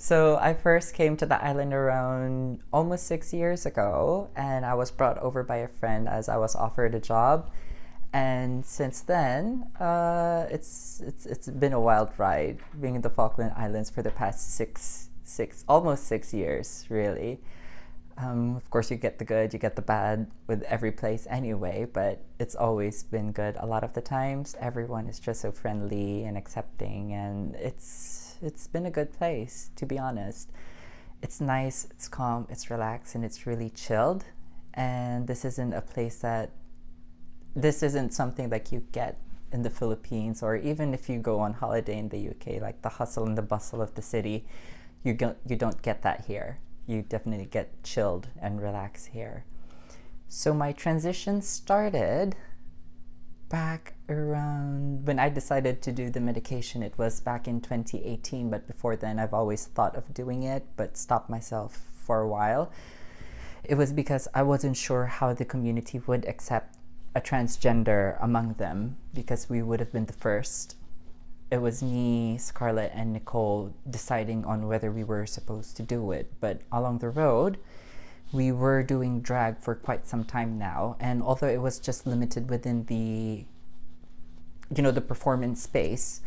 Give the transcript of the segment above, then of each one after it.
So I first came to the island around almost 6 years ago, and I was brought over by a friend as I was offered a job. And since then, it's been a wild ride being in the Falkland Islands for the past almost 6 years, really. Of course, you get the good, you get the bad with every place anyway, but it's always been good. A lot of the times, everyone is just so friendly and accepting, and it's been a good place, to be honest. It's nice, it's calm, it's relaxed, and it's really chilled. And this isn't something like you get in the Philippines, or even if you go on holiday in the UK, like the hustle and the bustle of the city. You don't get that here. You definitely get chilled and relaxed here. So my transition started back around when I decided to do the medication. It was back in 2018, but before then I've always thought of doing it but stopped myself for a while. It was because I wasn't sure how the community would accept a transgender among them, because we would have been the first. It was me, Scarlett, and Nicole deciding on whether we were supposed to do it. But along the road, we were doing drag for quite some time now, and although it was just limited within the performance space,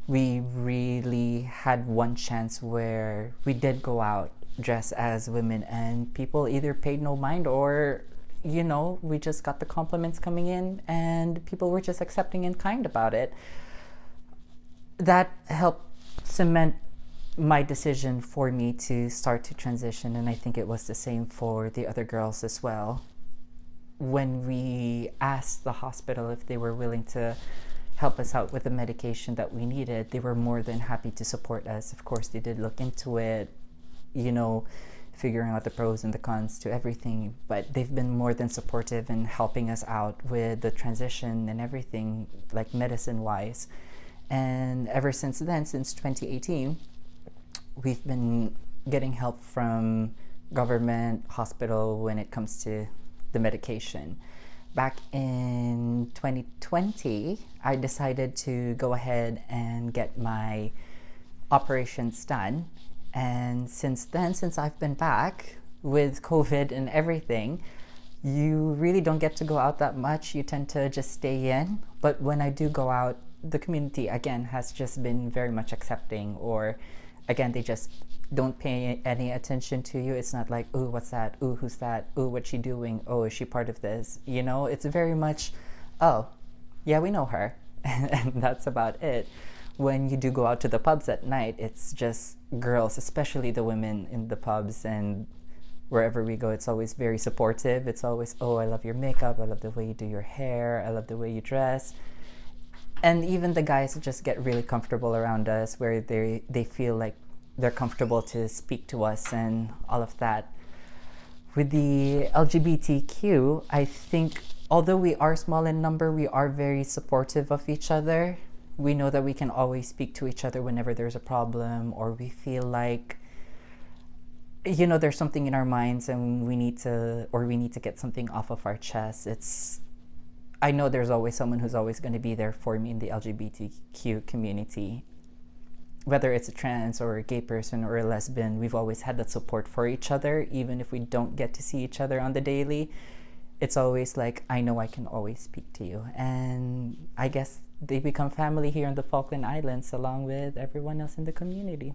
we really had one chance where we did go out dressed as women, and people either paid no mind, or we just got the compliments coming in, and people were just accepting and kind about it. That helped cement my decision for me to start to transition, and I think it was the same for the other girls as well. When we asked the hospital if they were willing to help us out with the medication that we needed, they were more than happy to support us. Of course, they did look into it, figuring out the pros and the cons to everything, but they've been more than supportive in helping us out with the transition and everything, like medicine wise. And ever since then, since 2018, we've been getting help from government, hospital when it comes to the medication. Back in 2020, I decided to go ahead and get my operations done. And since then, since I've been back with COVID and everything, you really don't get to go out that much. You tend to just stay in. But when I do go out, the community again has just been very much accepting, or again, they just don't pay any attention to you. It's not like, oh, what's that? Oh, who's that? Oh, what's she doing? Oh, is she part of this? It's very much, oh, yeah, we know her. And that's about it. When you do go out to the pubs at night, it's just girls, especially the women in the pubs, and wherever we go, it's always very supportive. It's always, oh, I love your makeup, I love the way you do your hair, I love the way you dress. And even the guys just get really comfortable around us, where they feel like they're comfortable to speak to us and all of that. With the LGBTQ, I think although we are small in number, we are very supportive of each other. We know that we can always speak to each other whenever there's a problem, or we feel like there's something in our minds and we need to get something off of our chest. I know there's always someone who's always going to be there for me in the LGBTQ community. Whether it's a trans or a gay person or a lesbian, we've always had that support for each other, even if we don't get to see each other on the daily. It's always like, I know I can always speak to you. And I guess they become family here in the Falkland Islands along with everyone else in the community.